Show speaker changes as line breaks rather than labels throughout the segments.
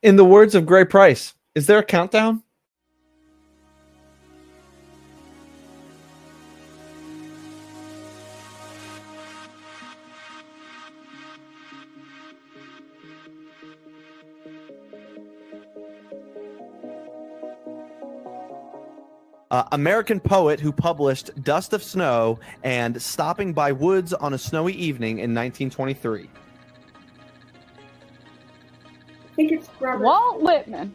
In the words of Gray Price, is there a countdown? American poet who published Dust of Snow and Stopping by Woods on a Snowy Evening in 1923.
I think it's Robert.
Walt Whitman.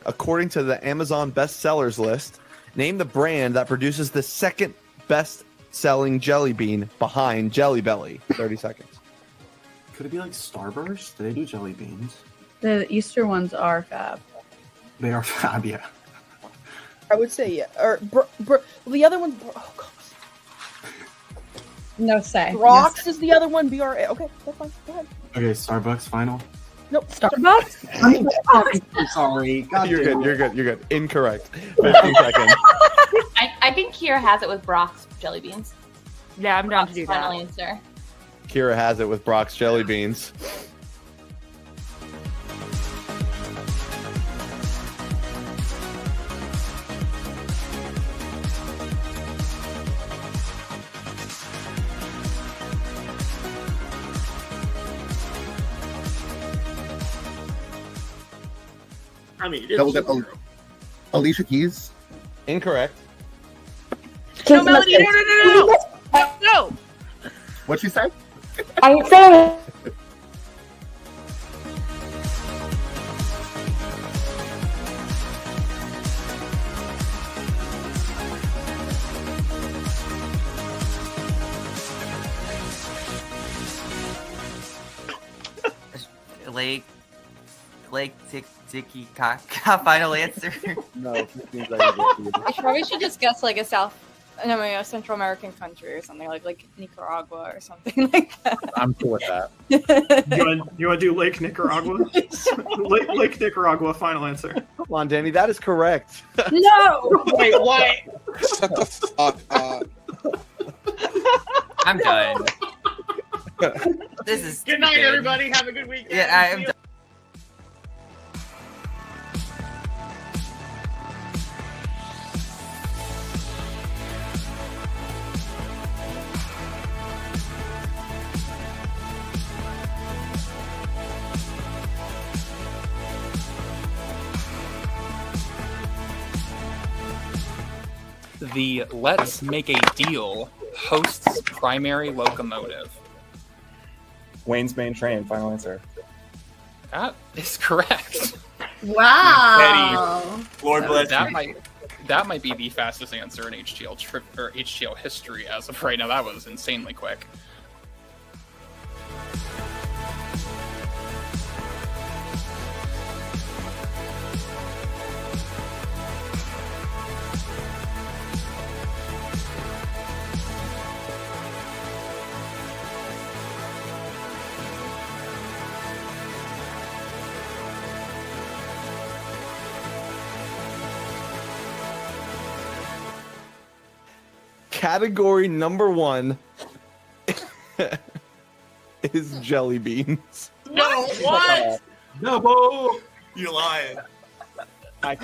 According to the Amazon bestsellers list, name the brand that produces the second best-selling jelly bean behind Jelly Belly. 30 seconds.
Could it be like Starburst? Do they do jelly beans?
The Easter ones are fab.
They are fab, yeah.
I would say yeah. Or the other one. Oh god.
No say.
Brox is the other one. BRA. Okay, that's fine. Go ahead.
Okay, Starbucks final.
Nope.
Starbucks?
I'm sorry. God
You're
damn
good.
it.
You're good. Incorrect. 15 seconds.
I think Kira has it with Brock's jelly beans.
Yeah, I'm down to do
Final
that.
answer.
Kira has it with Brock's jelly beans.
I mean, it
That was
is
it. Alicia Keys.
Incorrect.
No, Melody, no.
What'd she say?
I'm saying
Lake Tiki Kaka. Final answer.
No, 15 seconds.
I probably should just guess like a Central American country or something like Nicaragua or something like that.
I'm cool with that.
You want to do Lake Nicaragua? Lake Nicaragua. Final answer.
Come on, Danny. That is correct.
No.
Wait, what?
Shut the fuck up.
I'm done. This is
Good night,
stupid.
everybody. Have a good weekend.
Yeah, I'm done.
The Let's Make a Deal hosts primary locomotive.
Wayne's Main Train. Final answer.
That is correct.
Wow.
Lord bless
that
you.
That might be the fastest answer in HTL history as of right now. That was insanely quick.
Category number 1 is jelly beans.
No, what?
No, Bo! You're lying.
Are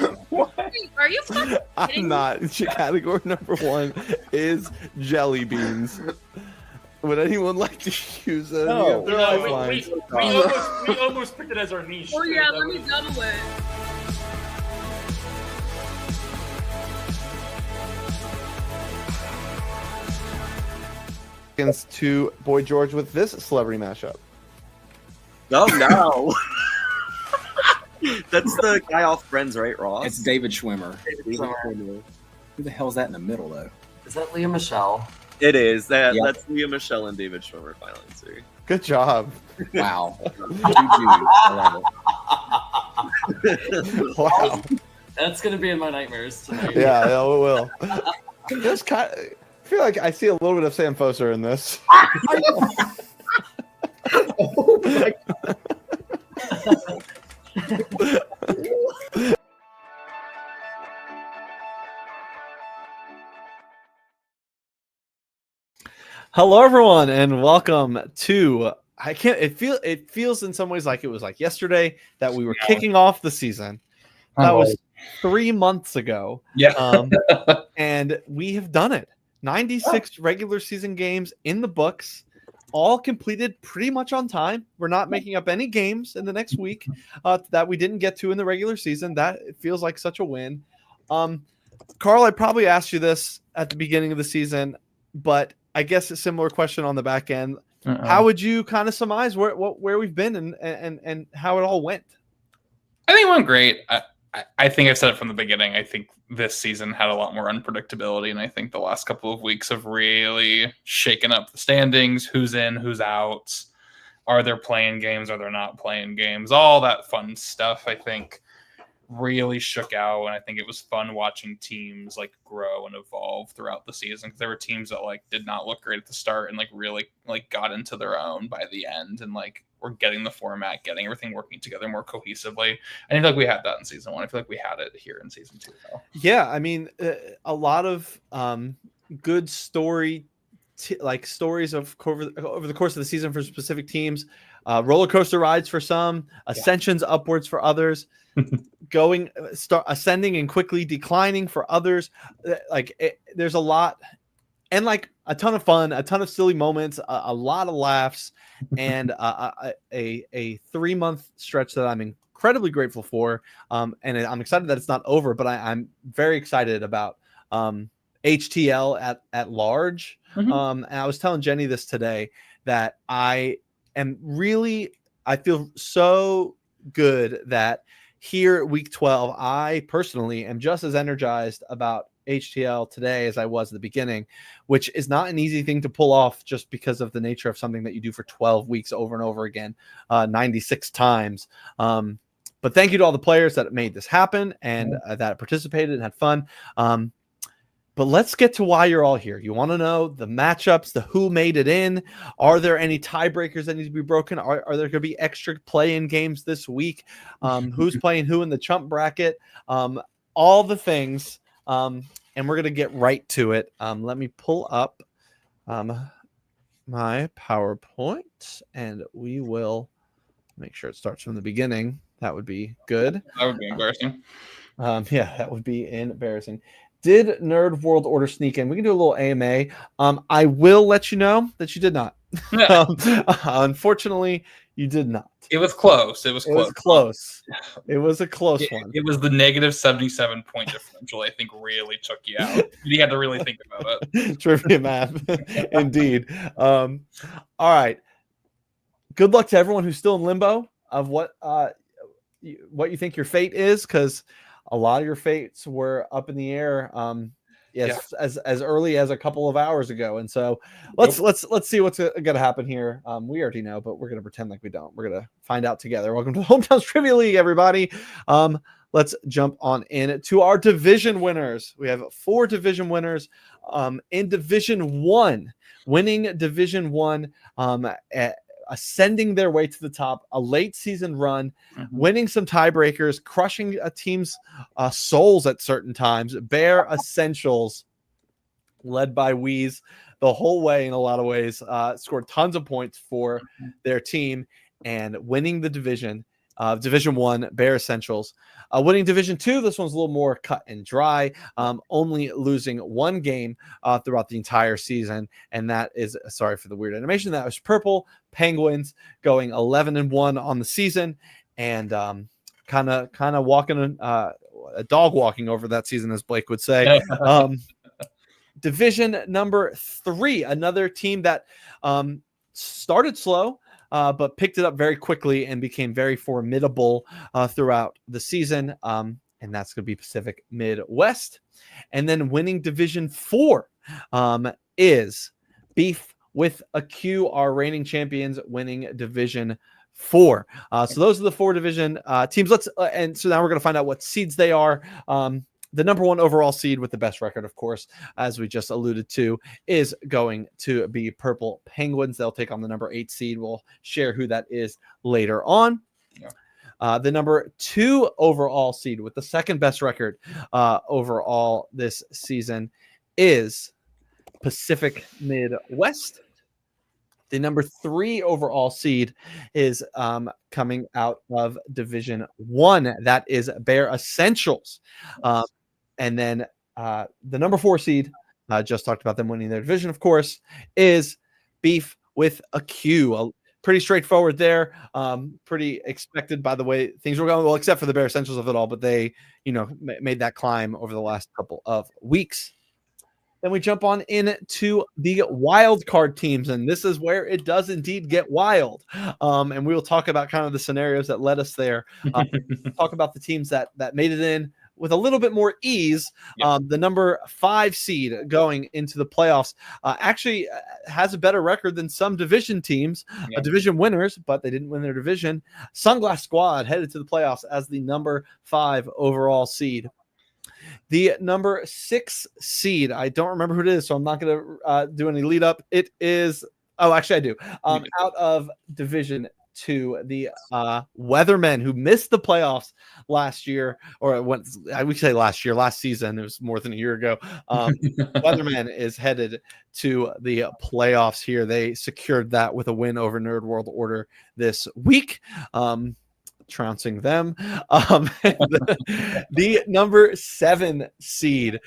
you fucking
I'm not. Category number 1 is jelly beans. Would anyone like to use it?
No.
We almost picked it as our niche.
Oh yeah, let me double it.
To Boy George with this celebrity mashup.
Oh no. That's the guy off Friends, right, Ross?
It's David Schwimmer.
Schwimmer.
Who the hell's that in the middle, though?
Is that Leah Michelle?
It is.
Yep.
That's Leah Michelle and David Schwimmer. Final answer.
Good job.
Wow. I love it.
Wow.
That's gonna be in my nightmares tonight.
Yeah, it will. This kind I feel like I see a little bit of Sam Foser in this.
Oh my God.
Hello, everyone, and welcome to. It feels in some ways like it was like yesterday that we were kicking off the season. That was 3 months ago.
Yeah.
And we have done it. 96 regular season games in the books, all completed pretty much on time. We're not making up any games in the next week that we didn't get to in the regular season. That feels like such a win. Carl, I probably asked you this at the beginning of the season, but I guess a similar question on the back end. How would you kind of surmise where we've been and how it all went?
I think it went great. I think I've said it from the beginning. I think this season had a lot more unpredictability, and I think the last couple of weeks have really shaken up the standings. Who's in, who's out? Are there playing games? Are there not playing games? All that fun stuff, I think, really shook out, and I think it was fun watching teams like grow and evolve throughout the season, because there were teams that like did not look great at the start and like really like got into their own by the end, and like we're getting the format, getting everything working together more cohesively. I feel like we had that in season 1. I feel like we had it here in season 2 though.
Yeah, I mean, a lot of good stories of over the course of the season for specific teams, roller coaster rides for some, ascensions upwards for others, ascending and quickly declining for others. There's a lot, and like a ton of fun, a ton of silly moments, a lot of laughs, and a 3-month stretch that I'm incredibly grateful for. And I'm excited that it's not over, but I'm very excited about HTL at large. And I was telling Jenny this today, that I feel so good that here week 12, I personally am just as energized about HTL today as I was at the beginning, which is not an easy thing to pull off just because of the nature of something that you do for 12 weeks over and over again, 96 times. But thank you to all the players that made this happen and that participated and had fun. But let's get to why you're all here. You want to know the matchups, the who made it in. Are there any tiebreakers that need to be broken? Are there going to be extra play-in games this week? Who's playing who in the Chump Bracket? All the things. And we're going to get right to it. Let me pull up my PowerPoint, and we will make sure it starts from the beginning. That would be good.
That would be embarrassing.
Yeah, that would be embarrassing. Did Nerd World Order sneak in? We can do a little AMA. I will let you know that you did not. Unfortunately, you did not.
It was close. It was close.
It was a close one.
It was the negative 77 point differential, I think, really took you out. You had to really think about it.
Trivia math. Indeed. All right. Good luck to everyone who's still in limbo of what you think your fate is, because a lot of your fates were up in the air as early as a couple of hours ago. And so let's see what's going to happen here. We already know, but we're going to pretend like we don't. We're going to find out together. Welcome to the Hometowns Trivia League, everybody. Let's jump on in to our division winners. We have 4 division winners in Division 1, winning Division 1 ascending their way to the top, a late season run, winning some tiebreakers, crushing a team's souls at certain times. Bear Essentials, led by Wheeze the whole way in a lot of ways, scored tons of points for their team and winning the division. Division 1, Bear Essentials. Winning Division 2, this one's a little more cut and dry, only losing 1 game throughout the entire season, and that is, sorry for the weird animation, that was Purple Penguins, going 11-1 on the season, and kind of walking a dog walking over that season, as Blake would say. Division number 3, another team that started slow, but picked it up very quickly and became very formidable throughout the season. And that's going to be Pacific Midwest. And then winning Division 4 is Beef with a Q, our reigning champions, winning Division 4. So those are the 4 division teams. And so now we're going to find out what seeds they are. The number 1 overall seed with the best record, of course, as we just alluded to, is going to be Purple Penguins. They'll take on the number 8 seed. We'll share who that is later on. Yeah. The number 2 overall seed with the second best record overall this season is Pacific Midwest. The number 3 overall seed is coming out of Division 1. That is Bear Essentials. And then the number 4 seed, just talked about them winning their division, of course, is Beef with a Q. Pretty straightforward there. Pretty expected by the way things were going. Well, except for the Bear Essentials of it all, but they, made that climb over the last couple of weeks. Then we jump on into the wild card teams, and this is where it does indeed get wild. And we will talk about kind of the scenarios that led us there. Talk about the teams that made it in with a little bit more ease. The number 5 seed going into the playoffs actually has a better record than some division teams, division winners, but they didn't win their division. Sunglass Squad headed to the playoffs as the number 5 overall seed. The number 6 seed, I don't remember who it is, so I'm not going to do any lead up. It is, actually I do. Out of Division 2, the Weathermen, who missed the playoffs last year, or I would say last season. It was more than a year ago. Weathermen is headed to the playoffs here. They secured that with a win over Nerd World Order this week. Trouncing them. The number 7 seed.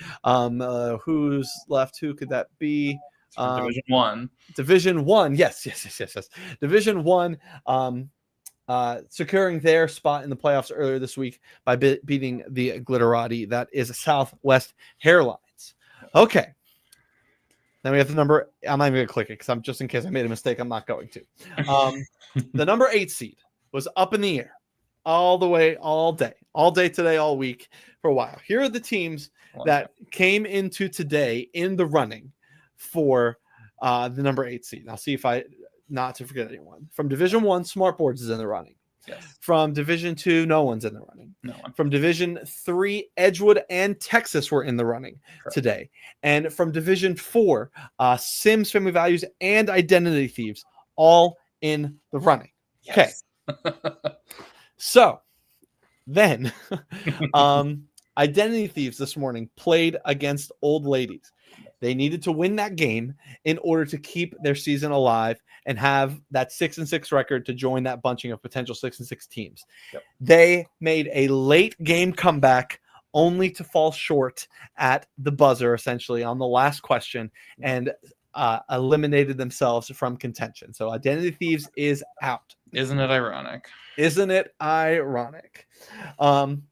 Who's left? Who could that be?
Division 1.
Division 1. Yes. Division 1. Securing their spot in the playoffs earlier this week by beating the Glitterati. That is Southwest Hairlines. Okay. Then we have the number. I'm not even going to click it because I'm just in case I made a mistake. I'm not going to. The number 8 seed was up in the air all day today, all week for a while. Here are the teams that came into today in the running for the number 8 seed. I'll see if not to forget anyone. From Division 1, Smartboards is in the running.
Yes.
From Division 2, no one's in the running.
No one.
From Division 3, Edgewood and Texas were in the running today. And from Division 4, Sims, Family Values, and Identity Thieves, all in the running.
Yes.
Okay. So then Identity Thieves this morning played against Old Ladies. They needed to win that game in order to keep their season alive and have that 6-6 record to join that bunching of potential 6-6 teams.
Yep.
They made a late game comeback only to fall short at the buzzer, essentially, on the last question, and eliminated themselves from contention. So Identity Thieves is out.
Isn't it ironic?
Isn't it ironic? Then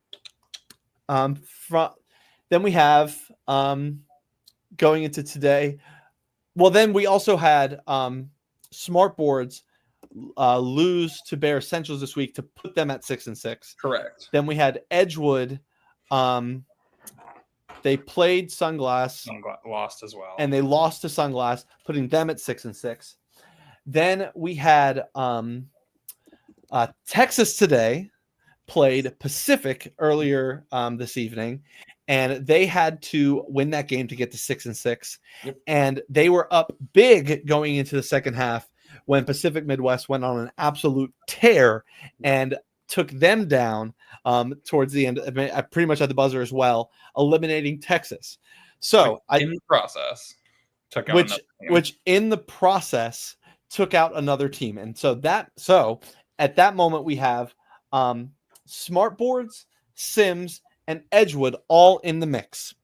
we have going into today. Well, then we also had Smartboards lose to Bear Essentials this week to put them at 6-6.
Correct.
Then we had Edgewood. They played Sunglass.
Lost as well.
And they lost to Sunglass, putting them at 6-6. Then we had Texas today played Pacific earlier this evening, and they had to win that game to get to 6-6.
Yep.
And they were up big going into the second half when Pacific Midwest went on an absolute tear and took them down towards the end, pretty much at the buzzer as well, eliminating Texas. So
in the process, took out
which in the process took out another team. And so at that moment we have Smartboards, Sims, and Edgewood all in the mix.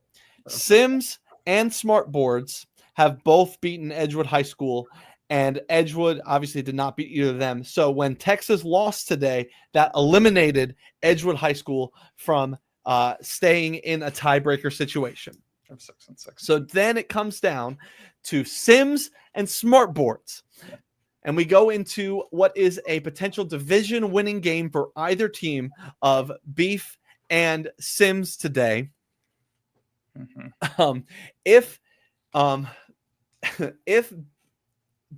Sims and Smartboards have both beaten Edgewood High School, and Edgewood obviously did not beat either of them. So when Texas lost today, that eliminated Edgewood High School from staying in a tiebreaker situation.
6-6.
So then it comes down to Sims and Smartboards. Yeah. And we go into what is a potential division-winning game for either team of Beef and Sims today.
Mm-hmm.
If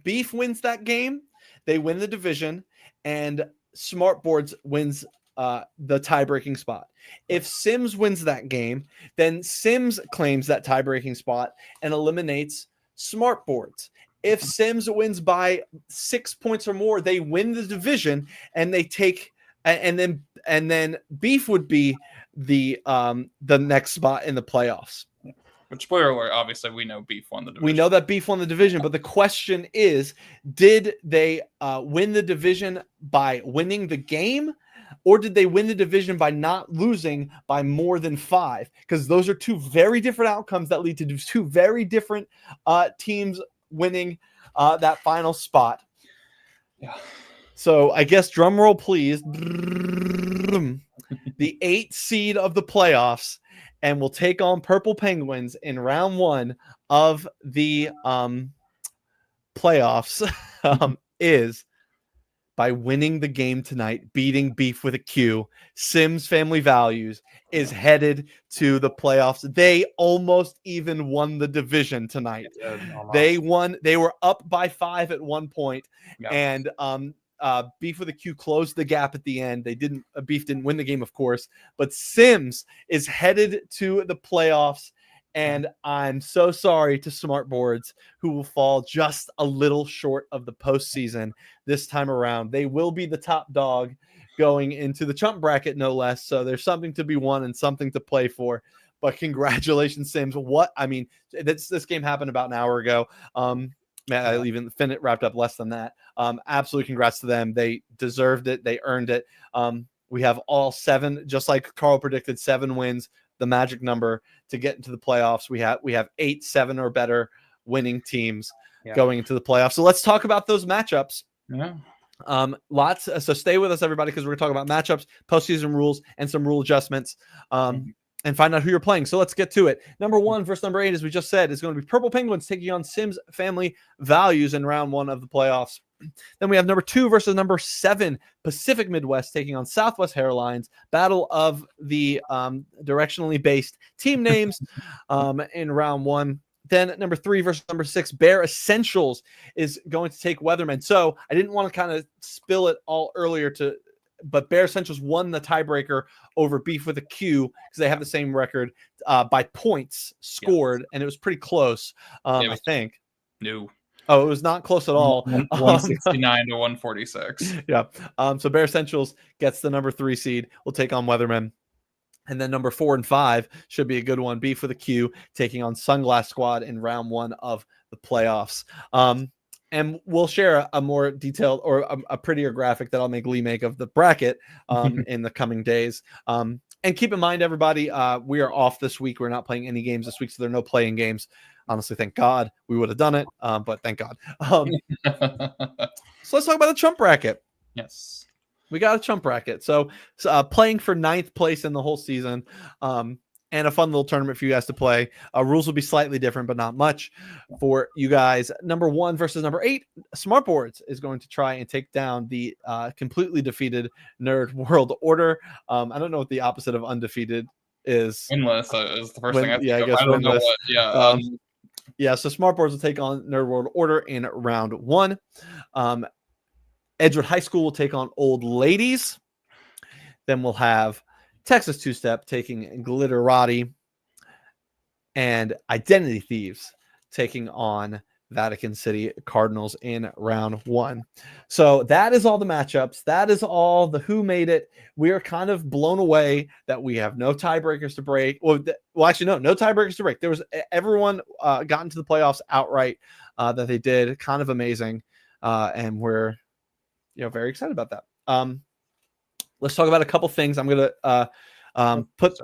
Beef wins that game, they win the division, and Smartboards wins the tie-breaking spot. If Sims wins that game, then Sims claims that tie-breaking spot and eliminates Smartboards. If Sims wins by 6 points or more, they win the division, and they take, and then Beef would be the next spot in the playoffs.
But spoiler alert, obviously we know Beef won the division.
We know that Beef won the division, but the question is, did they win the division by winning the game, or did they win the division by not losing by more than 5? Because those are two very different outcomes that lead to two very different teams winning that final spot.
Yeah.
So I guess drum roll, please. The 8th seed of the playoffs, and will take on Purple Penguins in round 1 of the playoffs, is by winning the game tonight, beating Beef with a Q. Sims Family Values is headed to the playoffs. They almost even won the division tonight. They won. They were up by 5 at one point, and Beef with a Q closed the gap at the end. They didn't. Beef didn't win the game, of course, but Sims is headed to the playoffs. And I'm so sorry to Smart Boards, who will fall just a little short of the postseason this time around. They will be the top dog going into the Chump Bracket, no less. So there's something to be won and something to play for. But congratulations, Sims. This game happened about an hour ago. I even wrapped up less than that. Absolutely congrats to them. They deserved it. They earned it. We have all 7, just like Carl predicted, 7 wins, the magic number to get into the playoffs. We have 8, 7 or better winning teams going into the playoffs. So let's talk about those matchups.
Yeah.
So stay with us, everybody, because we're going to talk about matchups, postseason rules, and some rule adjustments. And find out who you're playing. So let's get to it. Number 1 versus number 8, as we just said, is going to be Purple Penguins taking on Sims Family Values in round 1 of the playoffs. Then we have number 2 versus number 7, Pacific Midwest taking on Southwest Hairlines. Battle of the directionally based team names in round 1. Then number 3 versus number 6, Bear Essentials is going to take Weathermen. So I didn't want to kind of spill it all earlier but Bear Essentials won the tiebreaker over Beef with a Q because they have the same record by points scored, and it was pretty close, I think.
No.
Oh, it was not close at all.
169 to 146.
Yeah. So Bear Essentials gets the number 3 seed. We'll take on Weathermen. And then number 4 and 5 should be a good one. Beef with a Q taking on Sunglass Squad in round 1 of the playoffs. And we'll share a more detailed or a prettier graphic that I'll make Lee make of the bracket in the coming days. And keep in mind, everybody, we are off this week. We're not playing any games this week, so there are no playing games. Honestly, thank God. We would have done it, but thank God. So let's talk about the Chump Bracket.
Yes.
We got a Chump Bracket. So playing for 9th place in the whole season. And a fun little tournament for you guys to play. Rules will be slightly different, but not much for you guys. Number 1 versus number 8, Smart Boards is going to try and take down the completely defeated Nerd World Order. I don't know what the opposite of undefeated is.
Winless is the first thing I think of.
I guess
I don't know
winless.
what.
So Smart Boards will take on Nerd World Order in round 1. Edgewood High School will take on Old Ladies. Then we'll have Texas Two-Step taking Glitterati, and Identity Thieves taking on Vatican City Cardinals in round 1. So that is all the matchups. That is all the who made it. We are kind of blown away that we have no tiebreakers to break. Well, actually, no tiebreakers to break. There was everyone got into the playoffs outright that they did. Kind of amazing, and we're very excited about that. Let's talk about a couple things. I'm going to put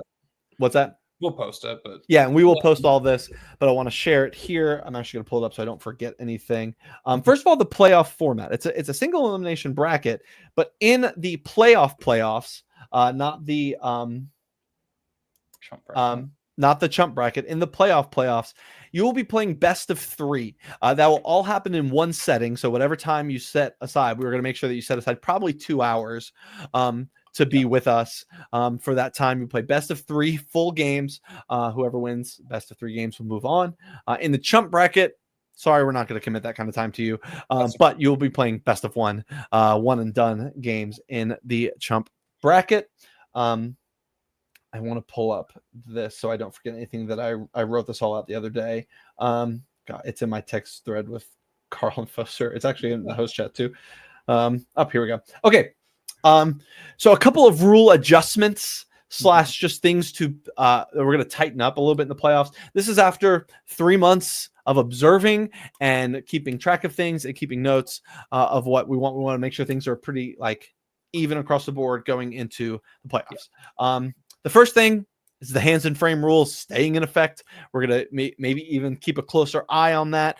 what's that?
We'll post it, but
yeah, and we will post all this, but I want to share it here. I'm actually going to pull it up so I don't forget anything. First of all, the playoff format. It's a single elimination bracket, but in the playoffs, not the not the Chump Bracket. In the playoffs, you will be playing best of 3. That will all happen in one setting. So whatever time you set aside, we're going to make sure that you set aside probably 2 hours to be with us for that time. You play best of 3 full games. Whoever wins best of 3 games will move on. In the Chump Bracket, sorry, we're not going to commit that kind of time to you, but you'll be playing best of 1, one and done games in the Chump Bracket. I want to pull up this so I don't forget anything that I wrote this all out the other day. God, it's in my text thread with Carl and Foster. It's actually in the host chat too. Here we go. Okay. So a couple of rule adjustments slash just things to we're going to tighten up a little bit in the playoffs. This is after 3 months of observing and keeping track of things and keeping notes of what we want. We want to make sure things are pretty like even across the board going into the playoffs. The first thing is the hands and frame rules staying in effect. We're going to maybe even keep a closer eye on that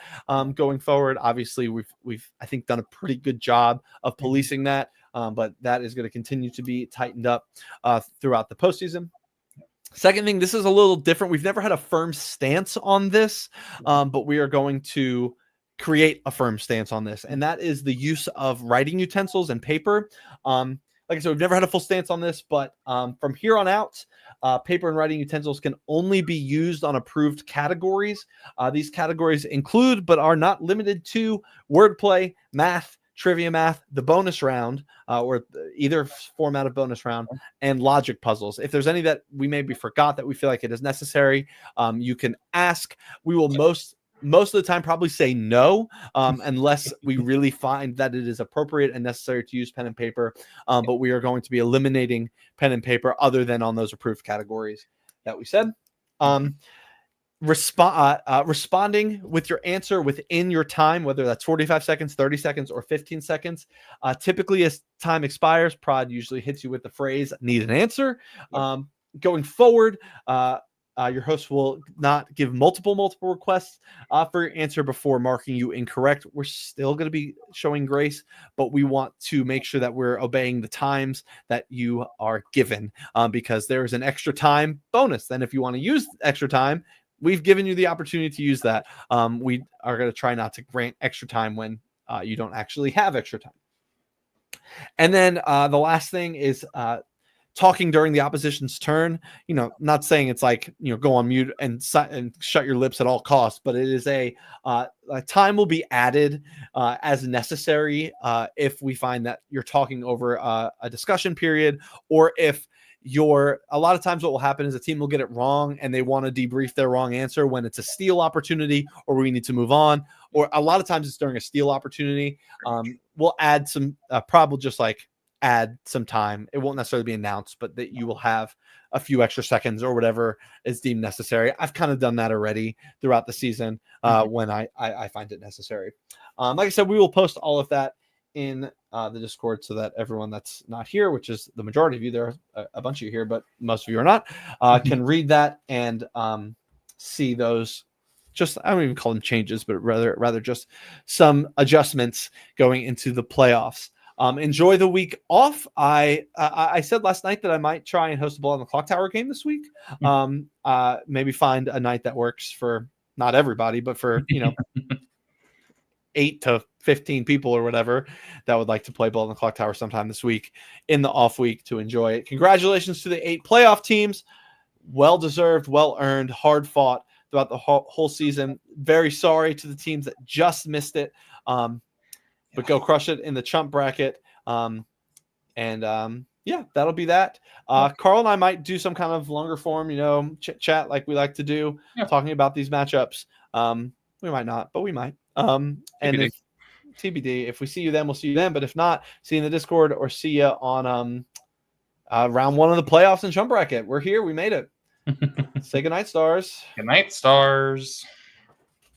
going forward. Obviously, we've I think done a pretty good job of policing that, but that is going to continue to be tightened up throughout the postseason. Second thing, this is a little different. We've never had a firm stance on this, but we are going to create a firm stance on this, and that is the use of writing utensils and paper. Like I said, we've never had a full stance on this, but from here on out, paper and writing utensils can only be used on approved categories. These categories include, but are not limited to, wordplay, math, trivia math, the bonus round, or either format of bonus round, and logic puzzles. If there's any that we maybe forgot that we feel like it is necessary, you can ask. We will most of the time probably say no, unless we really find that it is appropriate and necessary to use pen and paper. But we are going to be eliminating pen and paper other than on those approved categories that we said. Responding with your answer within your time, whether that's 45 seconds, 30 seconds, or 15 seconds. Typically, as time expires, Prod usually hits you with the phrase, need an answer. Going forward, your host will not give multiple requests for your answer before marking you incorrect. We're still going to be showing grace, but we want to make sure that we're obeying the times that you are given, because there is an extra time bonus. Then if you want to use extra time, we've given you the opportunity to use that. We are going to try not to grant extra time when you don't actually have extra time. And then the last thing is talking during the opposition's turn. Not saying it's like, go on mute and shut your lips at all costs, but it is a time will be added as necessary if we find that you're talking over a discussion period, or if a lot of times what will happen is a team will get it wrong and they want to debrief their wrong answer when it's a steal opportunity or we need to move on, or a lot of times it's during a steal opportunity. We'll add some Prob will just like add some time. It won't necessarily be announced, but that you will have a few extra seconds or whatever is deemed necessary. I've kind of done that already throughout the season when I find it necessary. Like I said, we will post all of that in the Discord so that everyone that's not here, which is the majority of you, there are a bunch of you here, but most of you are not, can read that and see those. Just, I don't even call them changes, but rather just some adjustments going into the playoffs. Enjoy the week off. I said last night that I might try and host a Ball on the Clock Tower game this week. Maybe find a night that works for not everybody, but for 8 to 15 people or whatever that would like to play Ball on the Clock Tower sometime this week in the off week to enjoy it. Congratulations to the 8 playoff teams. Well deserved, well earned, hard fought throughout the whole season. Very sorry to the teams that just missed it. But go crush it in the Chump Bracket. Yeah, that'll be that. Carl and I might do some kind of longer form, chat like we like to do, talking about these matchups. We might not, but we might. And if TBD, if we see you then, we'll see you then. But if not, see you in the Discord or see you on round 1 of the playoffs in Chump Bracket. We're here. We made it. Say goodnight, Stars.
Good night, Stars.